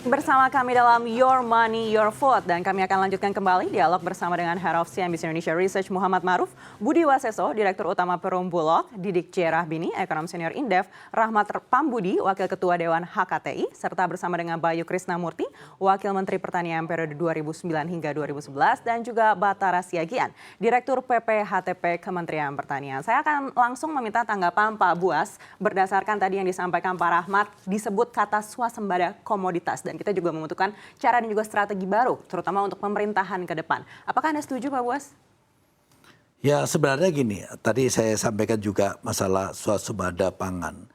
Bersama kami dalam Your Money, Your Vote. Dan kami akan lanjutkan kembali dialog bersama dengan Head of CNBC Indonesia Research Muhammad Maruf, Budi Waseso, Direktur Utama Perum Bulog, Didik C. Rahbini, Ekonom Senior Indef, Rahmat Pambudi, Wakil Ketua Dewan HKTI, serta bersama dengan Bayu Krisnamurti, Wakil Menteri Pertanian periode 2009 hingga 2011, dan juga Batara Siagian, Direktur PPHTP Kementerian Pertanian. Saya akan langsung meminta tanggapan Pak Buas berdasarkan tadi yang disampaikan Pak Rahmat, disebut kata swasembada komoditas. Dan kita juga membutuhkan cara dan juga strategi baru, terutama untuk pemerintahan ke depan. Apakah Anda setuju, Pak Buas? Ya sebenarnya gini, tadi saya sampaikan juga masalah swasembada pangan.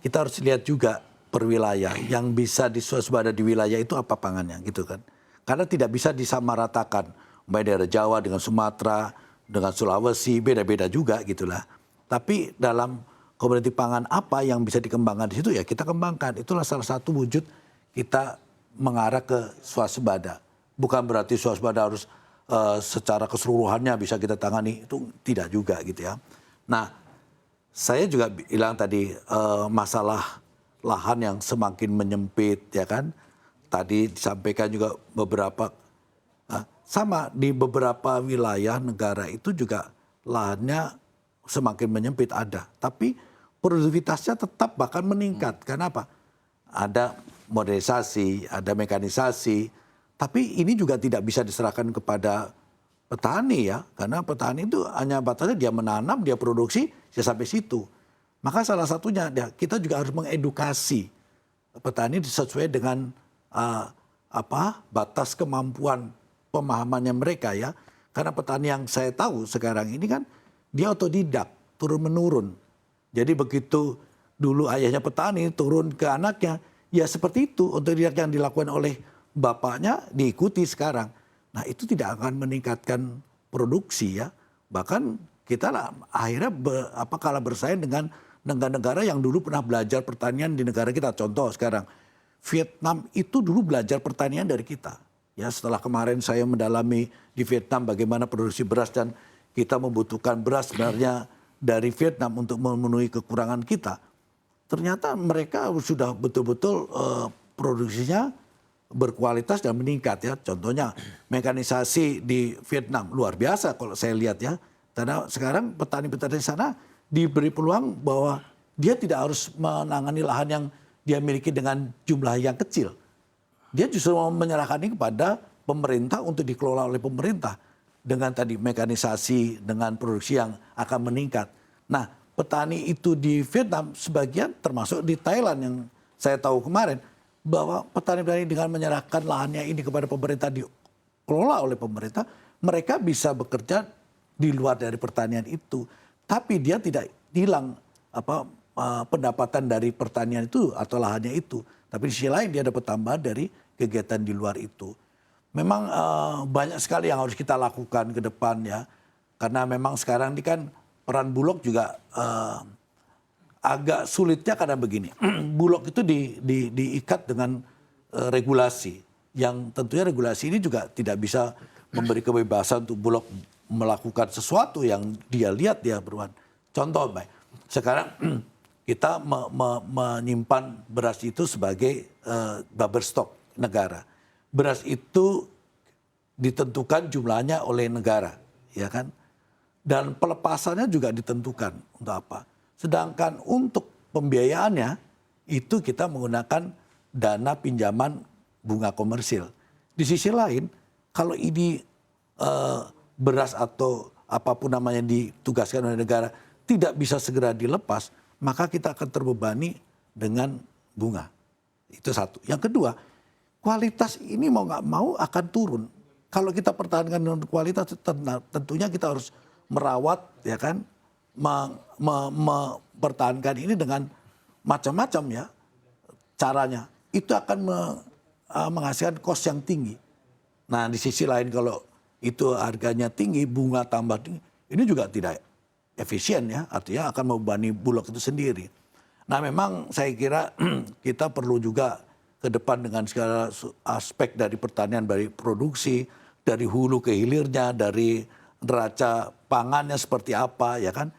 Kita harus lihat juga per wilayah, yang bisa diswasembada di wilayah itu apa pangannya gitu kan. Karena tidak bisa disamaratakan, baik daerah Jawa dengan Sumatera, dengan Sulawesi, beda-beda juga gitulah. Tapi dalam komoditi pangan apa yang bisa dikembangkan di situ ya kita kembangkan. Itulah salah satu wujud kita mengarah ke swasembada. Bukan berarti swasembada harus secara keseluruhannya bisa kita tangani, itu tidak juga gitu ya. Nah, saya juga bilang tadi masalah lahan yang semakin menyempit ya kan. Tadi disampaikan juga beberapa sama di beberapa wilayah negara itu juga lahannya semakin menyempit ada, tapi produktivitasnya tetap bahkan meningkat. Kenapa? Ada modernisasi, ada mekanisasi, tapi ini juga tidak bisa diserahkan kepada petani ya, karena petani itu hanya batasnya dia menanam, dia produksi, ya sampai situ. Maka salah satunya ya, kita juga harus mengedukasi petani sesuai dengan batas kemampuan pemahamannya mereka ya. Karena petani yang saya tahu sekarang ini kan dia otodidak, turun menurun. Jadi begitu dulu ayahnya petani turun ke anaknya, ya seperti itu otodidak yang dilakukan oleh bapaknya diikuti sekarang. Nah itu tidak akan meningkatkan produksi ya. Bahkan kita akhirnya kalah bersaing dengan negara-negara yang dulu pernah belajar pertanian di negara kita. Contoh sekarang, Vietnam itu dulu belajar pertanian dari kita. Ya setelah kemarin saya mendalami di Vietnam bagaimana produksi beras dan kita membutuhkan beras sebenarnya dari Vietnam untuk memenuhi kekurangan kita. Ternyata mereka sudah betul-betul produksinya berkualitas dan meningkat ya. Contohnya mekanisasi di Vietnam luar biasa kalau saya lihat ya. Karena sekarang petani-petani di sana diberi peluang bahwa dia tidak harus menangani lahan yang dia miliki dengan jumlah yang kecil. Dia justru menyerahkan ini kepada pemerintah untuk dikelola oleh pemerintah. Dengan tadi mekanisasi, dengan produksi yang akan meningkat. Nah petani itu di Vietnam sebagian termasuk di Thailand yang saya tahu kemarin. Bahwa petani-petani dengan menyerahkan lahannya ini kepada pemerintah dikelola oleh pemerintah. Mereka bisa bekerja di luar dari pertanian itu. Tapi dia tidak hilang pendapatan dari pertanian itu atau lahannya itu. Tapi di sisi lain dia dapat tambahan dari kegiatan di luar itu. Memang banyak sekali yang harus kita lakukan ke depan ya. Karena memang sekarang ini kan peran Bulog juga agak sulitnya karena begini. Bulog itu diikat dengan regulasi. Yang tentunya regulasi ini juga tidak bisa memberi kebebasan untuk Bulog melakukan sesuatu yang dia lihat dia berbuat. Contoh baik, sekarang kita menyimpan beras itu sebagai buffer stock negara. Beras itu ditentukan jumlahnya oleh negara, ya kan? Dan pelepasannya juga ditentukan untuk apa. Sedangkan untuk pembiayaannya itu kita menggunakan dana pinjaman bunga komersil. Di sisi lain, kalau ini beras atau apapun namanya ditugaskan oleh negara tidak bisa segera dilepas, maka kita akan terbebani dengan bunga. Itu satu. Yang kedua, kualitas ini mau nggak mau akan turun. Kalau kita pertahankan dengan kualitas, tentunya kita harus merawat, ya kan, mempertahankan ini dengan macam-macam ya caranya. Itu akan menghasilkan cost yang tinggi. Nah di sisi lain kalau itu harganya tinggi, bunga tambah tinggi, ini juga tidak efisien ya, artinya akan membebani Bulog itu sendiri. Nah memang saya kira kita perlu juga ke depan dengan segala aspek dari pertanian, dari produksi, dari hulu ke hilirnya, dari neraca pangannya seperti apa ya kan.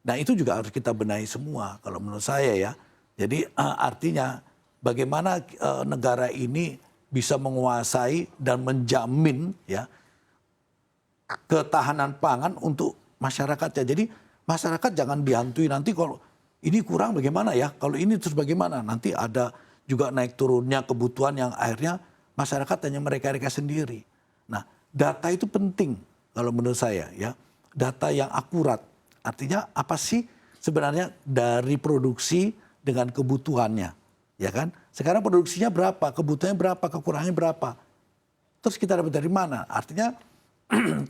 Nah itu juga harus kita benahi semua kalau menurut saya ya. Jadi artinya bagaimana negara ini bisa menguasai dan menjamin ya ketahanan pangan untuk masyarakatnya. Jadi masyarakat jangan dihantui nanti kalau ini kurang bagaimana ya, kalau ini terus bagaimana. Nanti ada juga naik turunnya kebutuhan yang akhirnya masyarakat hanya mereka-reka sendiri. Nah, data itu penting kalau menurut saya ya. Data yang akurat. Artinya apa sih sebenarnya dari produksi dengan kebutuhannya. Ya kan? Sekarang produksinya berapa, kebutuhannya berapa, kekurangannya berapa. Terus kita dapat dari mana? Artinya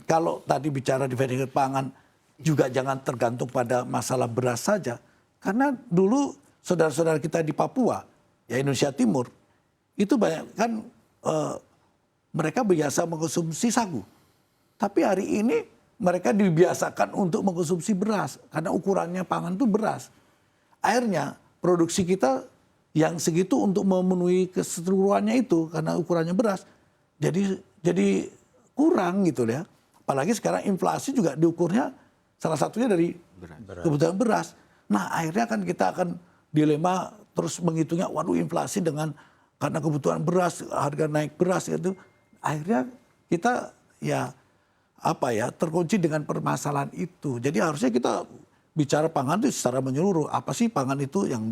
kalau tadi bicara defending pangan juga jangan tergantung pada masalah beras saja. Karena dulu saudara-saudara kita di Papua, ya Indonesia Timur, itu banyak kan mereka biasa mengkonsumsi sagu. Tapi hari ini mereka dibiasakan untuk mengkonsumsi beras karena ukurannya pangan itu beras. Akhirnya produksi kita yang segitu untuk memenuhi keseluruhannya itu karena ukurannya beras jadi kurang gitu ya. Apalagi sekarang inflasi juga diukurnya salah satunya dari kebutuhan beras. Nah akhirnya kan kita akan dilema terus menghitungnya, waduh inflasi dengan karena kebutuhan beras, harga naik beras itu. Akhirnya kita ya terkunci dengan permasalahan itu. Jadi harusnya kita bicara pangan itu secara menyeluruh. Apa sih pangan itu yang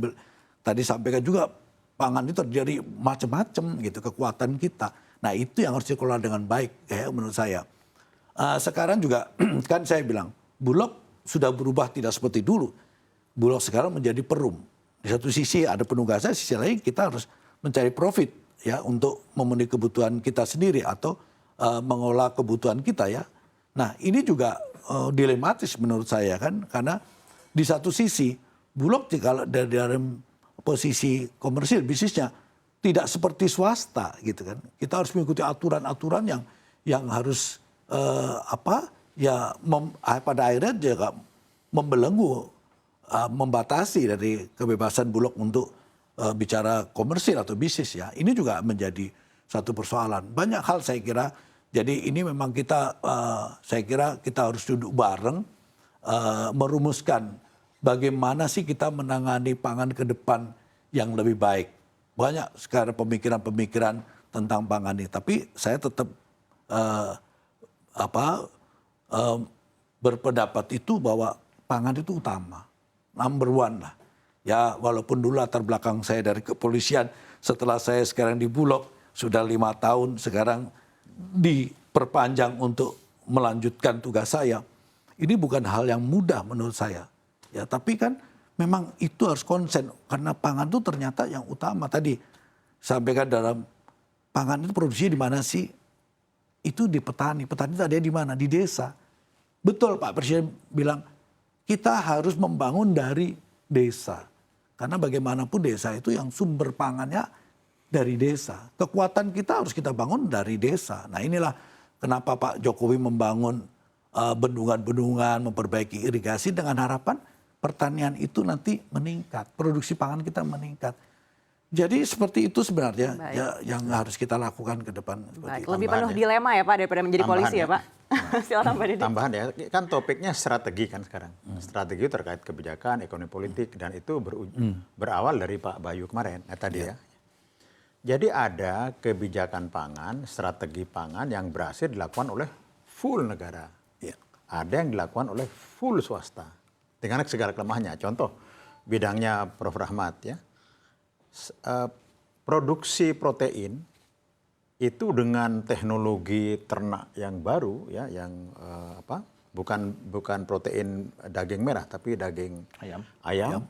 tadi sampaikan juga, pangan itu terjadi macam-macam gitu kekuatan kita. Nah itu yang harus dikelola dengan baik ya menurut saya. Sekarang juga kan saya bilang Bulog sudah berubah tidak seperti dulu. Bulog sekarang menjadi perum. Di satu sisi ada penugasan, sisi lain kita harus mencari profit ya untuk memenuhi kebutuhan kita sendiri atau mengolah kebutuhan kita ya. Nah ini juga dilematis menurut saya kan, karena di satu sisi Bulog kalau dari dalam posisi komersil bisnisnya tidak seperti swasta gitu kan. Kita harus mengikuti aturan-aturan yang harus pada akhirnya juga membelenggu, membatasi dari kebebasan Bulog untuk bicara komersil atau bisnis ya. Ini juga menjadi satu persoalan. Banyak hal saya kira. Jadi ini memang saya kira kita harus duduk bareng merumuskan bagaimana sih kita menangani pangan ke depan yang lebih baik. Banyak sekarang pemikiran-pemikiran tentang pangan ini. Tapi saya tetap berpendapat itu bahwa pangan itu utama. Number one lah. Ya walaupun dulu latar belakang saya dari kepolisian, setelah saya sekarang di Bulog, sudah 5 tahun sekarang diperpanjang untuk melanjutkan tugas saya. Ini bukan hal yang mudah menurut saya. Ya, tapi kan memang itu harus konsen karena pangan itu ternyata yang utama. Tadi sampaikan dalam pangan itu produksinya di mana sih? Itu di petani. Petani itu ada di mana? Di desa. Betul Pak Presiden bilang kita harus membangun dari desa. Karena bagaimanapun desa itu yang sumber pangannya dari desa. Kekuatan kita harus kita bangun dari desa. Nah inilah kenapa Pak Jokowi membangun bendungan-bendungan, memperbaiki irigasi dengan harapan pertanian itu nanti meningkat, produksi pangan kita meningkat. Jadi seperti itu sebenarnya ya, yang harus kita lakukan ke depan. Lebih penuh dilema ya Pak daripada menjadi polisi ya Pak. Silakan Pak Didi. Tambahan ya, kan topiknya strategi kan sekarang. Strategi itu terkait kebijakan, ekonomi politik, dan itu berawal dari Pak Bayu kemarin tadi ya. Jadi ada kebijakan pangan, strategi pangan yang berhasil dilakukan oleh full negara. Ada yang dilakukan oleh full swasta. Dengan segala kelemahannya. Contoh, bidangnya Prof. Rahmat ya. Produksi protein itu dengan teknologi ternak yang baru ya, yang bukan protein daging merah tapi daging ayam.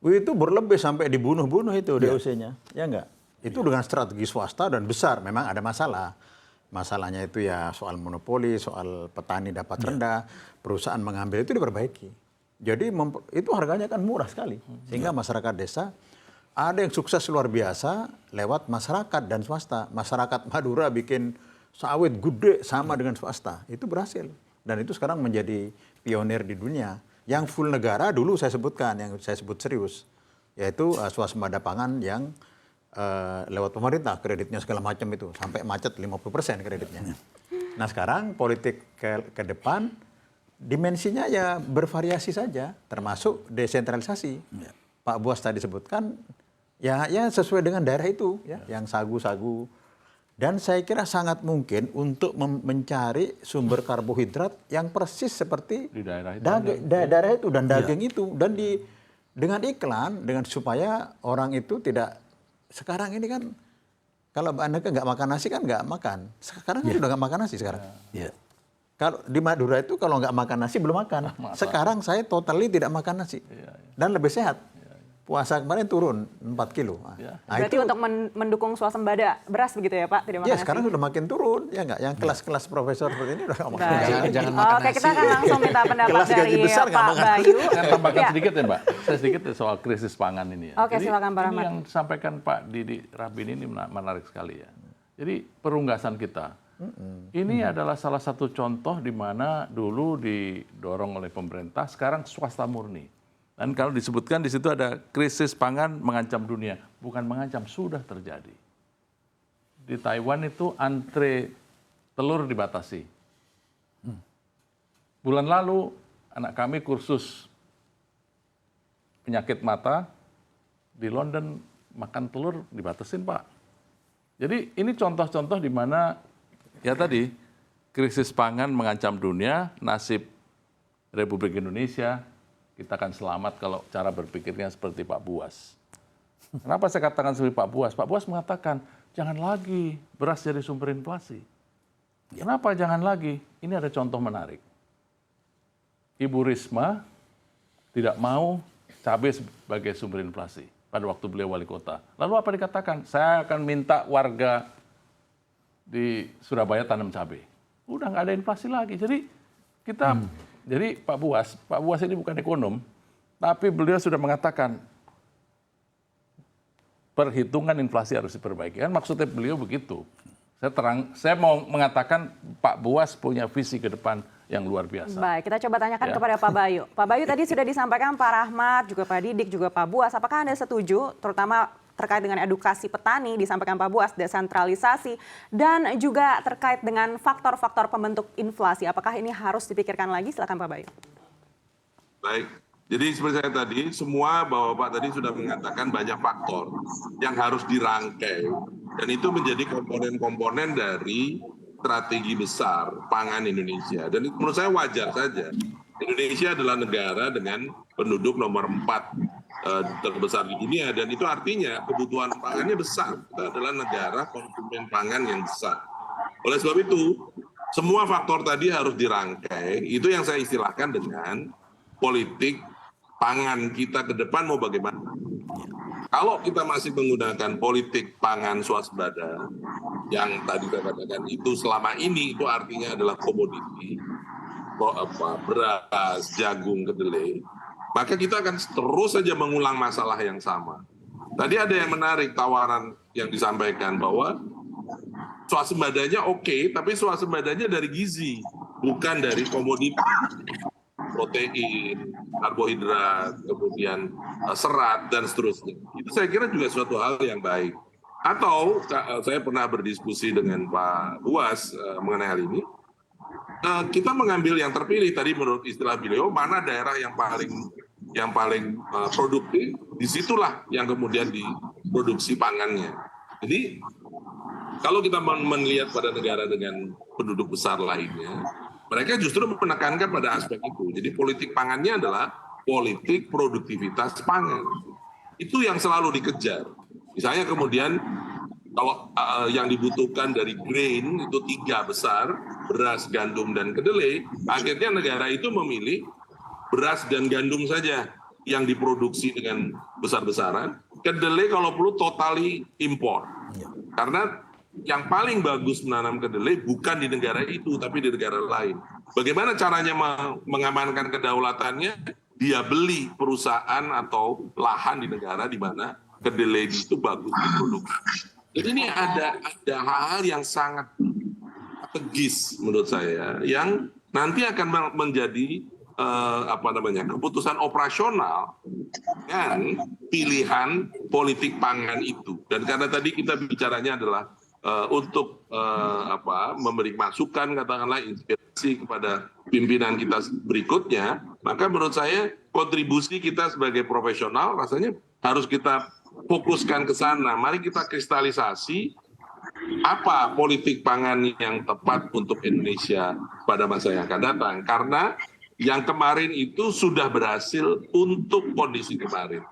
Itu berlebih sampai dibunuh-bunuh itu DOC-nya. Ya enggak? Itu dengan strategi swasta dan besar. Memang ada masalah. Masalahnya itu ya soal monopoli, soal petani dapat rendah, perusahaan mengambil itu diperbaiki. Jadi itu harganya kan murah sekali. Sehingga masyarakat desa ada yang sukses luar biasa lewat masyarakat dan swasta. Masyarakat Madura bikin sawit gede sama dengan swasta. Itu berhasil. Dan itu sekarang menjadi pionir di dunia. Yang full negara dulu saya sebutkan, yang saya sebut serius. Yaitu swasembada pangan yang lewat pemerintah, kreditnya segala macam itu. Sampai macet 50% kreditnya. Nah sekarang politik ke depan, dimensinya ya bervariasi saja, termasuk desentralisasi. Pak Buas tadi sebutkan, Ya sesuai dengan daerah itu, ya, yang sagu-sagu. Dan saya kira sangat mungkin untuk mencari sumber karbohidrat yang persis seperti Di daerah itu. daerah itu dan daging itu. Dan dengan iklan, dengan supaya orang itu tidak, sekarang ini kan, kalau Anda nggak makan nasi kan nggak makan. Sekarang kan sudah nggak makan nasi sekarang. Ya. Kalau di Madura itu kalau nggak makan nasi belum makan. Sekarang saya totally tidak makan nasi. Dan lebih sehat. Puasa kemarin turun 4 kilo. Nah, Berarti untuk mendukung swasembada beras begitu ya Pak? Tidak makan ya nasi. sekarang sudah makin turun, ya nggak? Yang kelas-kelas profesor seperti ini udah nggak makan Baik. nasi. Jangan makan Oke, kita akan langsung minta pendapat Kelas gaji dari besar nggak Pak makan. Bayu. Saya tambahkan Ya. sedikit ya Mbak, saya sedikit soal krisis pangan ini ya. Oke, silakan Pak Rahmat. Ini yang disampaikan Pak Didi Rabin ini menarik sekali ya. Jadi perunggasan kita, ini adalah salah satu contoh di mana dulu didorong oleh pemerintah, sekarang swasta murni. Dan kalau disebutkan di situ ada krisis pangan mengancam dunia, bukan mengancam, sudah terjadi. Di Taiwan itu antre telur dibatasi. Bulan lalu anak kami kursus penyakit mata di London makan telur dibatasin Pak. Jadi ini contoh-contoh di mana ya tadi krisis pangan mengancam dunia, nasib Republik Indonesia kita akan selamat kalau cara berpikirnya seperti Pak Buas. Kenapa saya katakan seperti Pak Buas? Pak Buas mengatakan jangan lagi beras jadi sumber inflasi. Kenapa jangan lagi? Ini ada contoh menarik. Ibu Risma tidak mau cabai sebagai sumber inflasi pada waktu beliau wali kota. Lalu apa dikatakan? Saya akan minta warga di Surabaya tanam cabai. Udah nggak ada inflasi lagi. Jadi kita, jadi Pak Buas ini bukan ekonom, tapi beliau sudah mengatakan perhitungan inflasi harus diperbaiki. Kan maksudnya beliau begitu. Saya mau mengatakan Pak Buas punya visi ke depan yang luar biasa. Baik, kita coba tanyakan Ya. kepada Pak Bayu. Pak Bayu tadi sudah disampaikan Pak Rahmat, juga Pak Didik, juga Pak Buas. Apakah Anda setuju, terutama terkait dengan edukasi petani, disampaikan Pak Buas, desentralisasi, dan juga terkait dengan faktor-faktor pembentuk inflasi. Apakah ini harus dipikirkan lagi? Silakan Pak Bayu. Baik, jadi seperti saya tadi, semua Bapak tadi sudah mengatakan banyak faktor yang harus dirangkai. Dan itu menjadi komponen-komponen dari strategi besar pangan Indonesia. Dan menurut saya wajar saja. Indonesia adalah negara dengan penduduk nomor 4 terbesar di dunia. Dan itu artinya kebutuhan pangannya besar. Kita adalah negara konsumen pangan yang besar. Oleh sebab itu, semua faktor tadi harus dirangkai. Itu yang saya istilahkan dengan politik pangan kita ke depan mau bagaimana. Kalau kita masih menggunakan politik pangan swasembada, yang tadi saya katakan itu selama ini itu artinya adalah komoditi, beras, jagung, kedelai, maka kita akan terus saja mengulang masalah yang sama. Tadi ada yang menarik tawaran yang disampaikan bahwa swasembadanya oke, tapi swasembadanya dari gizi, bukan dari komoditi. Protein, karbohidrat, kemudian serat, dan seterusnya. Itu saya kira juga suatu hal yang baik. Atau saya pernah berdiskusi dengan Pak Buas mengenai hal ini, kita mengambil yang terpilih tadi menurut istilah beliau, mana daerah yang paling produktif, disitulah yang kemudian diproduksi pangannya. Jadi kalau kita melihat pada negara dengan penduduk besar lainnya, mereka justru menekankan pada aspek itu. Jadi politik pangannya adalah politik produktivitas pangan. Itu yang selalu dikejar. Misalnya kemudian kalau yang dibutuhkan dari grain itu 3 besar, beras, gandum, dan kedelai, akhirnya negara itu memilih beras dan gandum saja yang diproduksi dengan besar-besaran. Kedelai kalau perlu totally impor. Karena yang paling bagus menanam kedelai bukan di negara itu, tapi di negara lain. Bagaimana caranya mengamankan kedaulatannya? Dia beli perusahaan atau lahan di negara di mana kedelai itu bagus diproduksi. Jadi ini ada hal-hal yang sangat strategis menurut saya, yang nanti akan menjadi keputusan operasional dengan pilihan politik pangan itu. Dan karena tadi kita bicaranya adalah untuk memberi masukan, katakanlah inspirasi kepada pimpinan kita berikutnya, maka menurut saya kontribusi kita sebagai profesional rasanya harus kita fokuskan ke sana. Mari kita kristalisasi apa politik pangan yang tepat untuk Indonesia pada masa yang akan datang. Karena yang kemarin itu sudah berhasil untuk kondisi kemarin.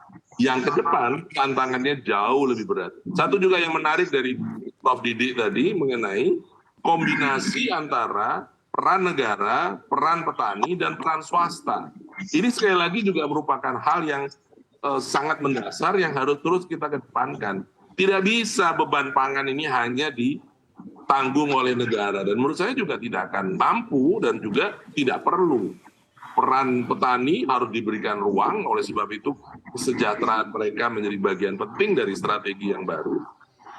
Yang ke depan tantangannya jauh lebih berat. Satu juga yang menarik dari Prof. Didik tadi mengenai kombinasi antara peran negara, peran petani, dan peran swasta. Ini sekali lagi juga merupakan hal yang sangat mendasar yang harus terus kita kedepankan. Tidak bisa beban pangan ini hanya ditanggung oleh negara. Dan menurut saya juga tidak akan mampu dan juga tidak perlu. Peran petani harus diberikan ruang, oleh sebab itu kesejahteraan mereka menjadi bagian penting dari strategi yang baru.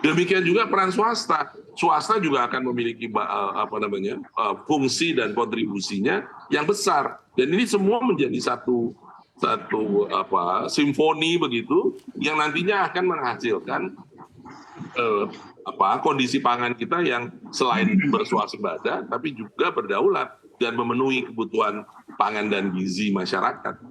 Demikian juga peran swasta. Swasta juga akan memiliki fungsi dan kontribusinya yang besar. Dan ini semua menjadi satu simfoni begitu yang nantinya akan menghasilkan kondisi pangan kita yang selain berswasembada tapi juga berdaulat dan memenuhi kebutuhan pangan dan gizi masyarakat.